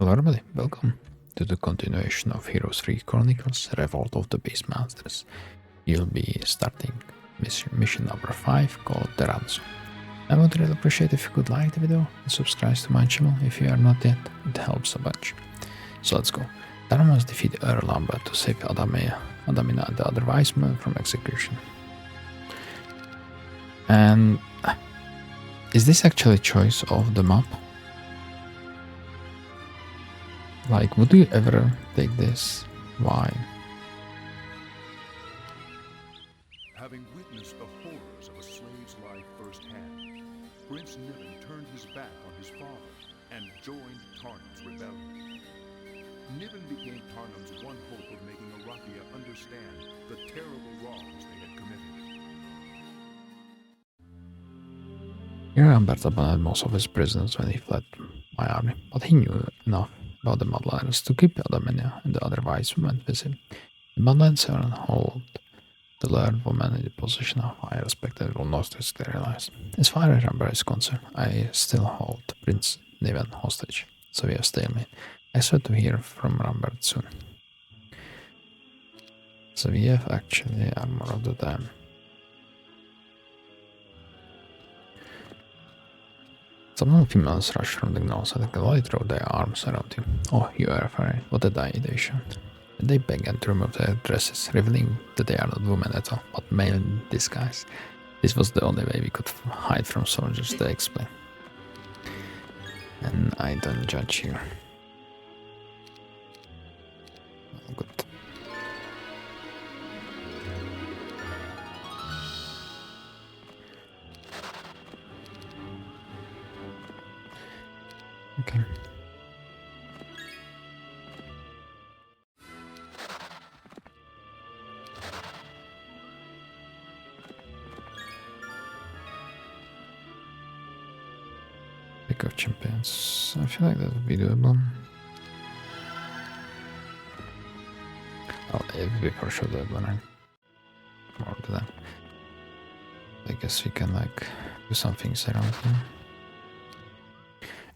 Hello everybody, welcome to the continuation of Heroes 3 Chronicles, Revolt of the Beastmasters. You'll be starting mission number 5 called the Ransom. I would really appreciate if you could like the video and subscribe to my channel if you are not yet, it helps a bunch. So let's go. Dara must defeat Earl Lambert to save Adamina and the other wise man from execution. And is this actually choice of the map? Like, would you ever take this? Why? Having witnessed the horrors of a slave's life firsthand, Prince Niven turned his back on his father and joined Tarnum's rebellion. Niven became Tarnum's one hope of making Arathia understand the terrible wrongs they had committed. Lambert abandoned most of his prisoners when he fled my army, but he knew enough about the Bloodliners to keep Adamina and the other wise women with him. The Bloodlines hold the learned woman in the position of high respect that will not sterilize. As far as Lambert is concerned, I still hold Prince Niven hostage, so we have stalemate. I expect to hear from Lambert soon. So we have actually armor of the dam. Some females rush from the gnolls and they throw their arms around you. Oh, you are afraid. What a ideation. They began to remove their dresses, revealing that they are not women at all, but male in disguise. This was the only way we could hide from soldiers, they explain. And I don't judge you. Good. Okay. Pick up champions. I feel like that would be doable. Well, it would be for sure doable, right? More to that. I guess we can like do some things around here.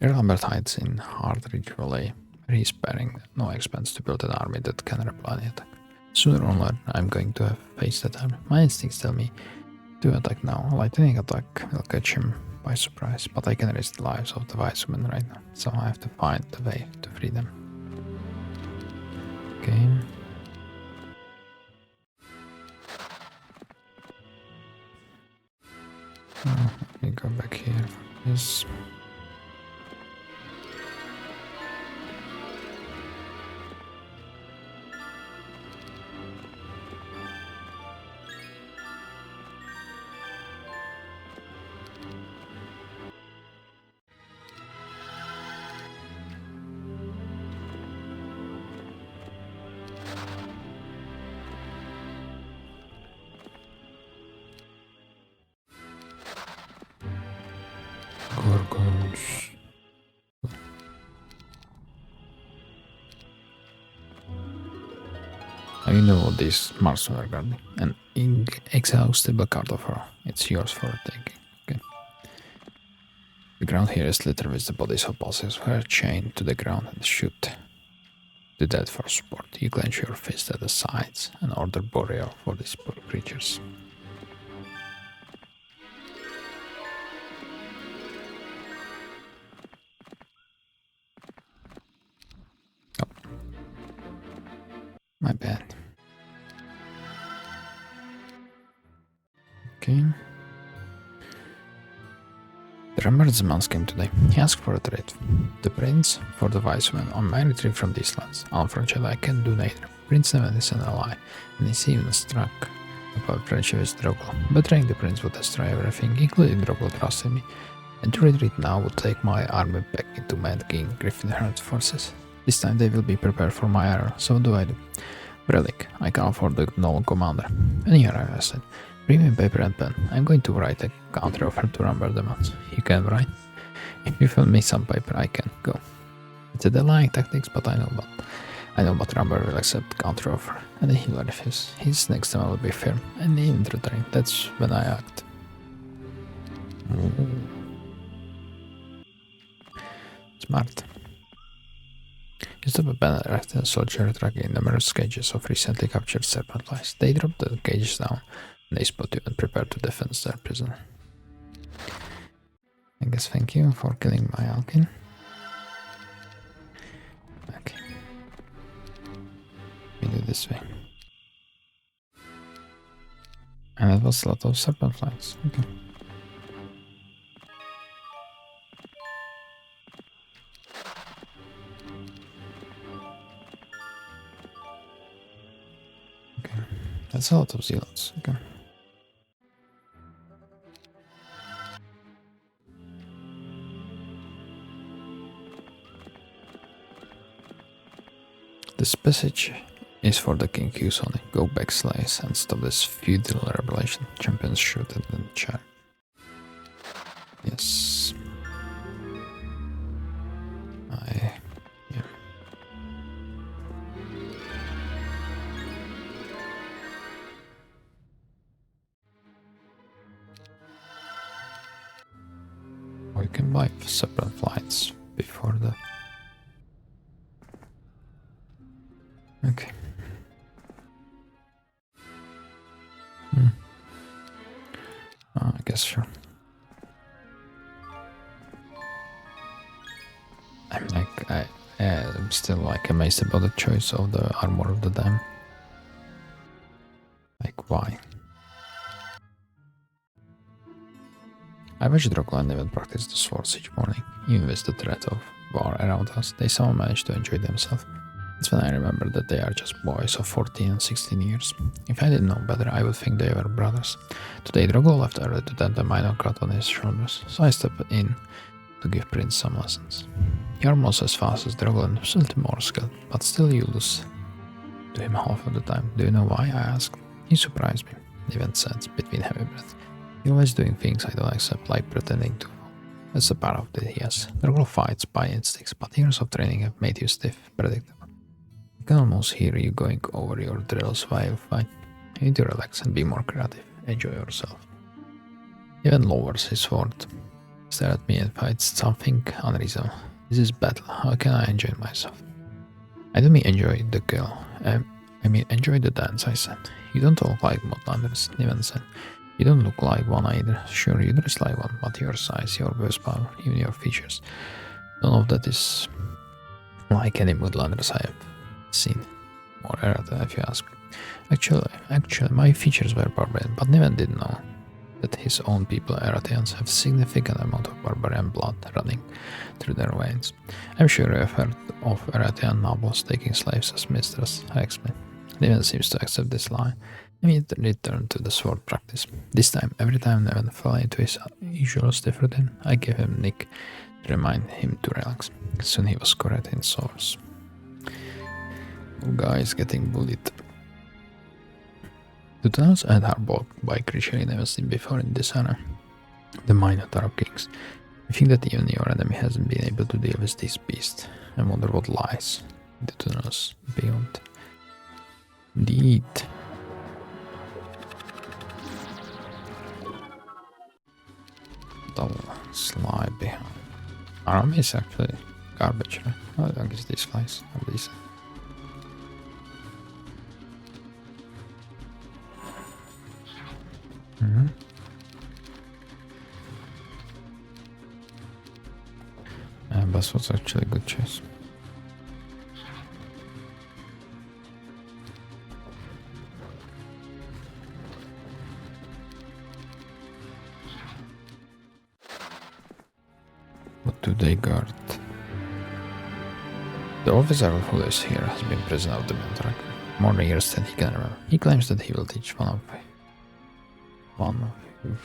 Earl Lambert hides in Hardridge Valley, where he's sparing no expense to build an army that can reply the attack. Sooner or later, I'm going to have faced that army. My instincts tell me to attack now. A lightning attack will catch him by surprise, but I can risk the lives of the wise women right now, so I have to find the way to free them. Okay. Oh, let me go back here for this. Gorgons. I know what these marksmen are guarding. An inexhaustible card of her. It's yours for the taking. Okay. The ground here is littered with the bodies of bosses who are chained to the ground and shoot the dead for support. You clench your fist at the sides and order burial for these poor creatures. Oh. My bad. Okay. The Rambert's man came today. He asked for a trade. The prince for the wise man on my retreat from these lands. Unfortunately, I can't do neither. Prince Niven is an ally, and he's even struck about friendship with Drogul. Betraying the prince would destroy everything, including Drogul trusting me, and to retreat now would take my army back into Mad King Griffinheart's forces. This time they will be prepared for my error, so what do I do? Relic, I can afford the Gnoll commander. And here I said, bring me paper and pen. I'm going to write a counter offer to Lambert demands. You can write? If you fill me some paper, I can go. It's a delaying tactics, but I know but Lambert will accept counter offer, and he will refuse. His next time will be firm, and even threatening. That's when I act. Smart. You stop a Benedict soldier tracking numerous cages of recently captured serpent flies. They drop the cages down, and they spot you and prepare to defend their prisoner. I guess thank you for killing my Alkin. Okay. We do this way. And it was a lot of serpent flies. Okay. Okay. That's a lot of zealots. Okay. This passage is for the King Kusoni. Go back, slaves, and stop this futile revelation. Champions shoot at the chair. Yes. Yeah. We can buy separate flights before the... Okay. I guess sure. I'm still like amazed about the choice of the armor of the dam. Like why? I wish Drogland even practiced the swords each morning, even with the threat of war around us. They somehow manage to enjoy themselves. It's when I remember that they are just boys of 14 and 16 years. If I didn't know better, I would think they were brothers. Today Drogo left early to tend the minor cut on his shoulders, so I stepped in to give Prince some lessons. You're almost as fast as Drogo and slightly more skilled, but still you lose to him half of the time. Do you know why? I asked. He surprised me, even said, between heavy breaths. You're always doing things I don't accept, like pretending to. That's a part of it, yes. Drogo fights by instincts, but years of training have made you stiff, predictable. I can almost hear you going over your drills while you fight. You need to relax and be more creative. Enjoy yourself. He even lowers his sword, stares at me and fights something unreasonable. This is battle. How can I enjoy myself? I don't mean enjoy the kill. I mean enjoy the dance, I said. You don't talk like Motlanders, Niven said. You don't look like one either. Sure, you dress like one, but your size, your burst power, even your features. None of that is like any Motlanders I have seen. Or Errata, if you ask. Actually, my features were barbarian, but Niven didn't know that his own people, Erratians, have significant amount of barbarian blood running through their veins. I'm sure you have heard of Erratian nobles taking slaves as mistress, I explained. Niven seems to accept this lie, and he returned to the sword practice. This time, every time Niven fell into his usual stiff routine, I gave him a nick to remind him to relax. Soon he was correct in swords. Oh, guys getting bullied. The tunnels ahead are blocked by creatures never seen before in this era. The Minotaur Kings. I think that even your enemy hasn't been able to deal with these beasts. I wonder what lies in the tunnels beyond. Indeed. Double slide behind. Our army is actually garbage, right? I guess these flies are decent. That was actually a good choice. What do they guard? The officer who lives here has been prisoner of the Minotaur more years than he can remember. He claims that he will teach one who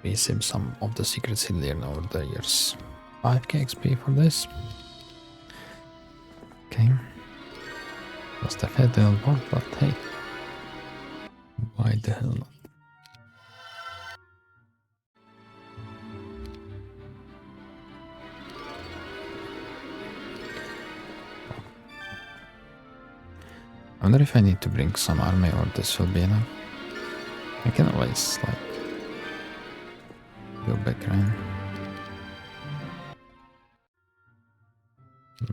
gives him some of the secrets he learned over the years. 5k XP for this. Okay. Must have had the work, but hey. Why the hell not? I wonder if I need to bring some army or this will be enough. I can always like go back around.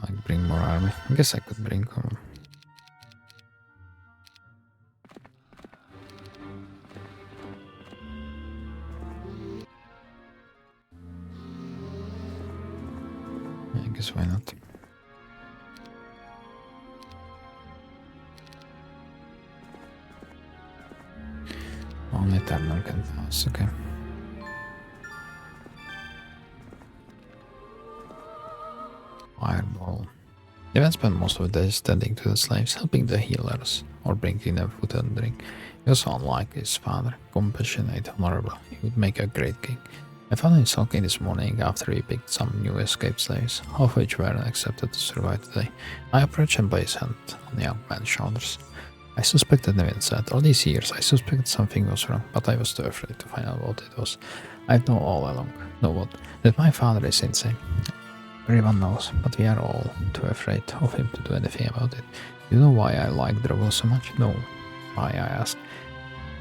Like bring more army. I guess I could bring I guess why not? Only Eternal can pass, okay. Fireball. They then spend most of the day tending to the slaves, helping the healers, or bringing them food and drink. He was unlike his father, compassionate, honorable. He would make a great king. I found him sulking this morning after he picked some new escaped slaves, half of which weren't accepted to survive the day. I approached and placed his hand on the young man's shoulders. I suspected, Nevin said. All these years, I suspected something was wrong, but I was too afraid to find out what it was. I've known all along, know what, that my father is insane. Everyone knows, but we are all too afraid of him to do anything about it. You know why I like Revolt so much? No. Why, I asked.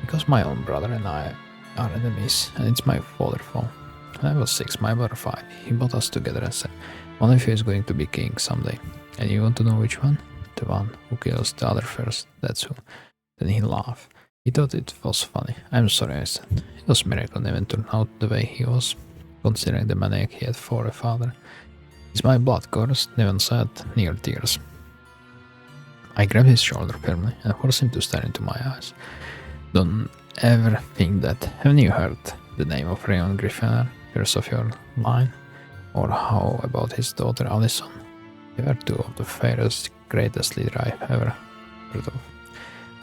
Because my own brother and I are enemies, and it's my father's fault. When I was 6, my brother 5. He brought us together and said, one of you is going to be king someday. And you want to know which one? The one who kills the other first, that's who. Then he laughed. He thought it was funny. I'm sorry, I said. It was a miracle Nevin turned out the way he was, considering the maniac he had for a father. Is my blood cursed? Nevin said, near tears. I grabbed his shoulder firmly and forced him to stare into my eyes. Don't ever think that. Haven't you heard the name of Rayon Griffin, first of your line? Or how about his daughter Alison? They were two of the fairest, greatest leader I've ever heard of.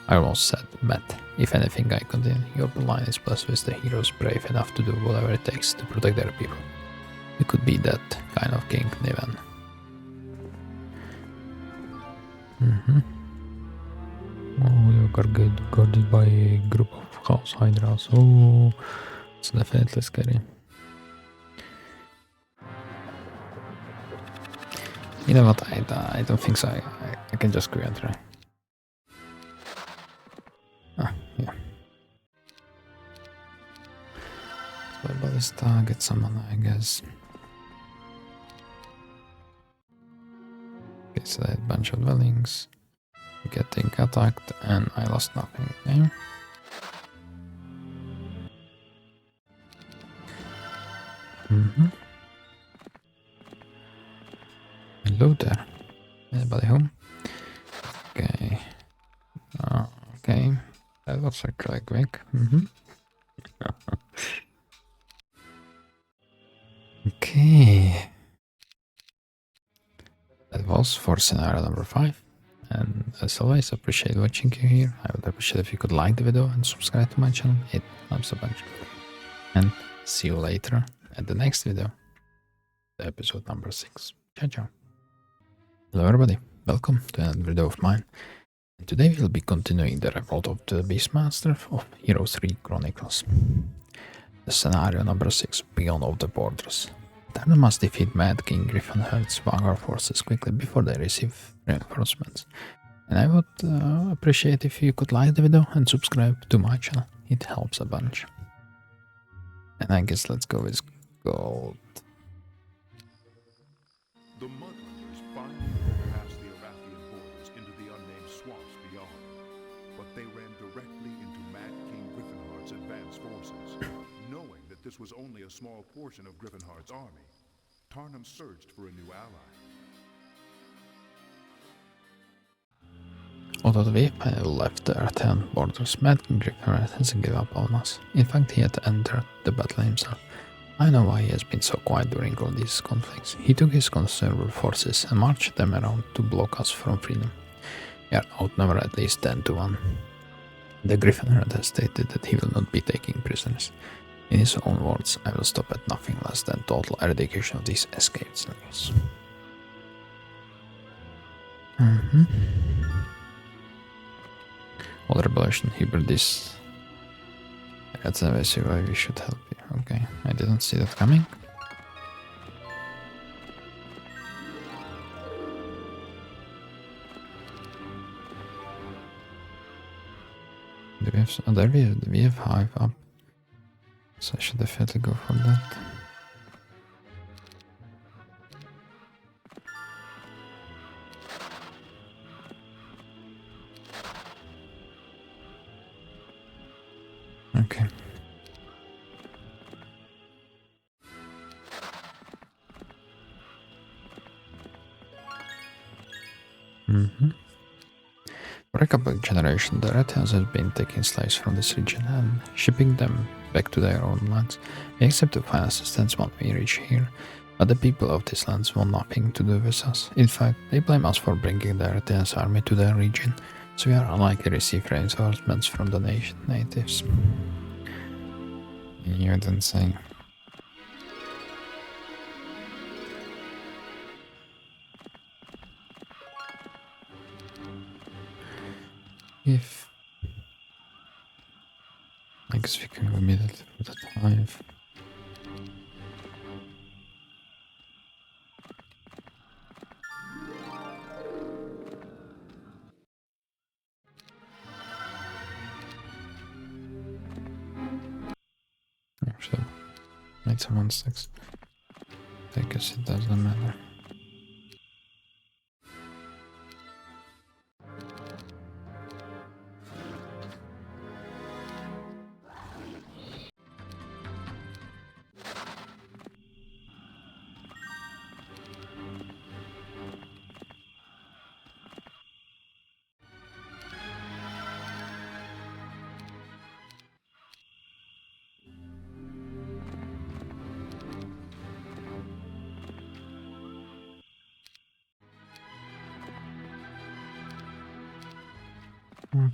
I almost said, Matt, if anything I continue, your line is blessed with the heroes brave enough to do whatever it takes to protect their people. You could be that kind of king, Niven. Oh, you got guarded by a group of house hydras. Oh, it's definitely scary. You know what, I don't think so. I can just go and try. Ah, yeah. So ballista, get someone, I guess. Okay, so a bunch of dwellings. Getting attacked, and I lost nothing. Okay. Hello there. Anybody home? Okay. Okay. That was actually quick. Okay. That was for scenario number 5. And as always, appreciate watching you here. I would appreciate if you could like the video and subscribe to my channel. It helps a bunch. And see you later at the next video. Episode number 6. Ciao, ciao. Hello everybody, welcome to another video of mine. And today we'll be continuing the Revolt of the Beastmasters of Hero 3 Chronicles. The scenario number 6, Beyond of the Borders. Tarn must defeat Mad King Griffin Hertz Vanguard forces quickly before they receive reinforcements. And I would appreciate if you could like the video and subscribe to my channel, it helps a bunch. And I guess let's go with gold. The Mudlanders finally got past the Arathian borders into the unnamed swamps beyond, but they ran directly into Mad King Griffenhardt's advanced forces. Knowing that this was only a small portion of Griffenhardt's army, Tarnum searched for a new ally. Although we finally left the Arathian borders, Mad King Griffenhardt hasn't given up on us. In fact, he had entered the battle himself. I know why he has been so quiet during all these conflicts. He took his considerable forces and marched them around to block us from freedom. We are outnumbered at least 10 to 1. The Griffenhardt has stated that he will not be taking prisoners. In his own words, I will stop at nothing less than total eradication of these escaped slaves. All rebellion, Hubert this. That's obviously why we should help you. Okay, I didn't see that coming. Do we have, oh, there we have Hive up. So I should definitely go for that. Okay. For a couple of generations, the Rathians have been taking slaves from this region and shipping them back to their own lands. We accept to find assistance when we reach here, but the people of these lands want nothing to do with us. In fact, they blame us for bringing the Rathians army to their region, so we are unlikely to receive reinforcements from the natives. You didn't say. If I guess we can go immediately put a 5. Actually, made some 1-6. I guess it doesn't matter.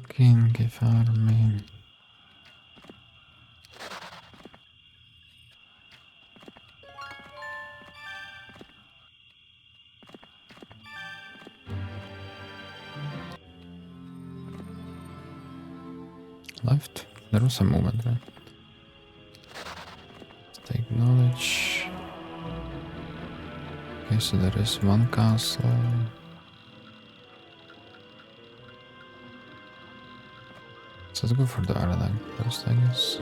King, give army. Left? There was some movement, right? Let's take knowledge. Okay, so there is one castle. So let's go for the airline first, I guess.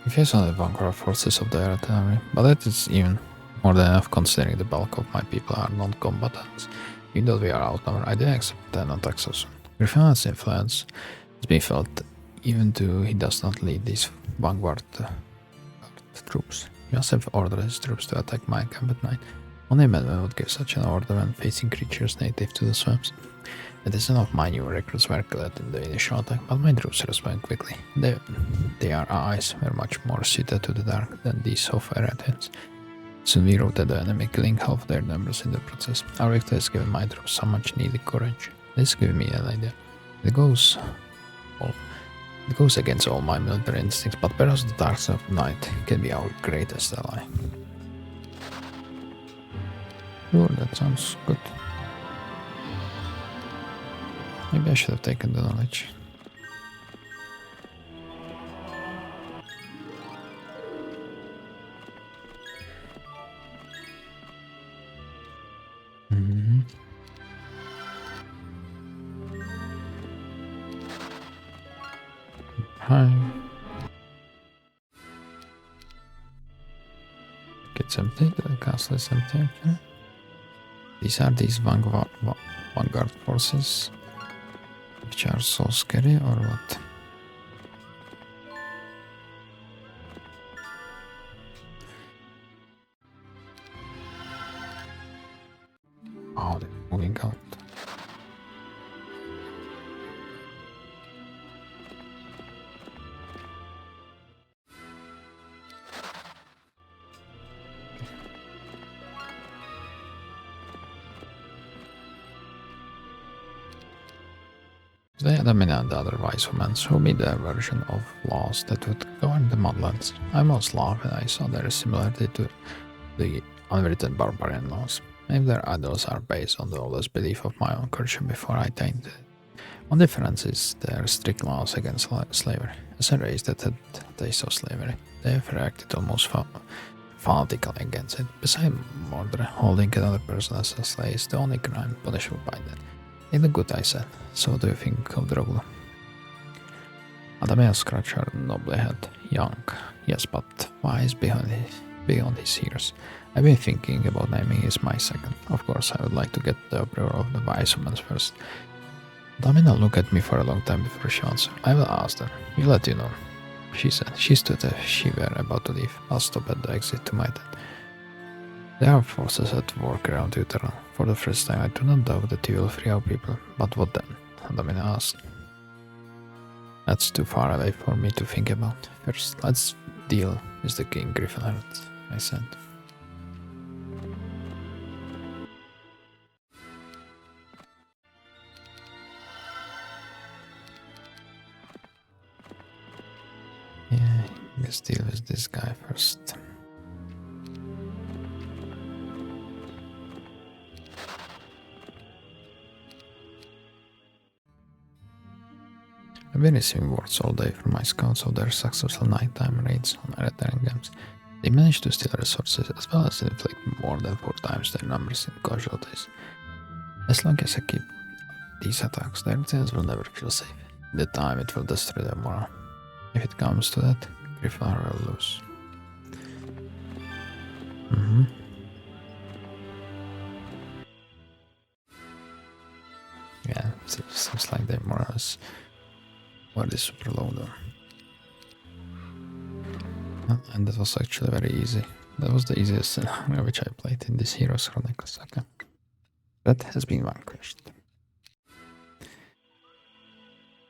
We face only vanguard forces of the artillery, but that is even more than enough considering the bulk of my people are non-combatants. Even though we are outnumbered, I didn't expect an attack so soon. Griffin's influence has been felt even though he does not lead these vanguard troops. He must have ordered his troops to attack my camp at night. Only a madman would give such an order when facing creatures native to the swamps. It is enough my new recruits were killed in the initial attack, but my troops responded quickly. Their eyes were much more suited to the dark than these of Erethians. Soon we routed the enemy, killing half their numbers in the process. Our victory has given my troops some much needed courage. This gives me an idea. It goes against all my military instincts, but perhaps the dark side of night can be our greatest ally. Sure, that sounds good. Maybe I should have taken the knowledge. Hi. It's empty. The castle is empty. Okay. These are these vanguard forces, which are so scary, or what? Oh, they're moving out. They had a many and other wise women who made their version of laws that would govern the Mudlands. I most laughed when I saw their similarity to the unwritten barbarian laws. Maybe their idols are based on the oldest belief of my own culture before I tainted it. One difference is their strict laws against slavery. As a race that had taste of slavery, they have reacted almost fanatically against it. Besides murder, holding another person as a slave is the only crime punishable by death. In the good, I said. So what do you think of Droglu? Adamea scratched her nobly head. Young, yes, but wise beyond his years. I've been thinking about naming his my second. Of course, I would like to get the approval of the wise woman first. Damina looked at me for a long time before she answered. I will ask her. We'll let you know, she said. She stood as if she were about to leave. I'll stop at the exit to my tent. There are forces at work around HoTA. For the first time, I do not doubt that you will free our people. But what then? Damina asked. That's too far away for me to think about. First, let's deal with the King Griffinheart, I said. Yeah, let's deal with this guy first. I've been receiving words all day from my scouts of their successful nighttime raids on Eritrean camps. They managed to steal resources as well as inflict more than 4 times their numbers in casualties. As long as I keep these attacks, their residents will never feel safe. In the time it will destroy their morale. If it comes to that, Griffinheart will lose. Yeah, seems like their morale is already super low though. And that was actually very easy. That was the easiest scenario which I played in this Heroes Chronicles. Okay. That has been vanquished.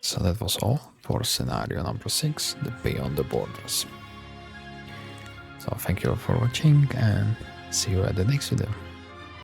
So that was all for scenario number 6, the Beyond the Borders. So thank you all for watching and see you at the next video.